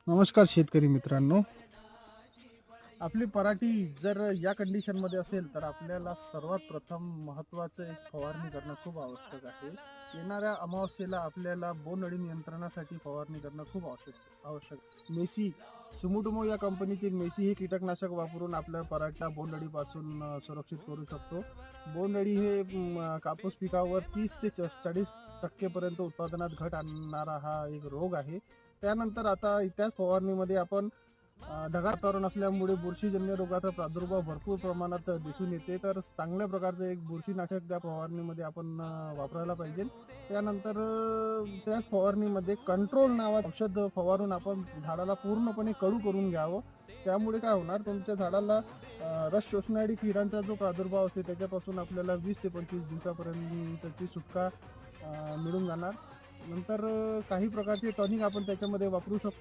नमस्कार शेतकरी मित्रांनो. आपली पराठी जर या कंडिशनमध्ये असेल तर आपल्याला सर्वात प्रथम महत्त्वाचं एक फवारणी करणं खूप आवश्यक आहे. येणाऱ्या अमावस्येला आपल्याला बोंडअळी नियंत्रणासाठी फवारणी करणं खूप आवश्यक. मेसी सुमुटोमो या कंपनीचे मेसी हे कीटकनाशक वापरून आपल्या पराठा बोंडअळीपासून सुरक्षित करू शकतो. बोंडअळी हे कापूस पिकावर 30 ते 40% पर्यंत उत्पादनात घट आणणारा हा एक रोग आहे. त्यानंतर आता त्याच फवारणीमध्ये आपण ढगाळ वातावरण असल्यामुळे बुरशीजन्य रोगाचा प्रादुर्भाव भरपूर प्रमाणात दिसून येते. तर चांगल्या प्रकारचं एक बुरशीनाशक त्या फवारणीमध्ये आपण वापरायला पाहिजे. त्यानंतर त्याच फवारणीमध्ये कंट्रोल नावाचं औषध फवारून आपण झाडाला पूर्णपणे कडू करून घ्यावं. त्यामुळे काय होणार, तुमच्या झाडाला रस शोषणारी किडांचा जो प्रादुर्भाव असते त्याच्यापासून आपल्याला 20 ते 25 दिवसापर्यंतची सुटका मिळून जाणार. नंतर काही प्रकारचे टॉनिक आपण त्याच्यामध्ये वापरू शकतो.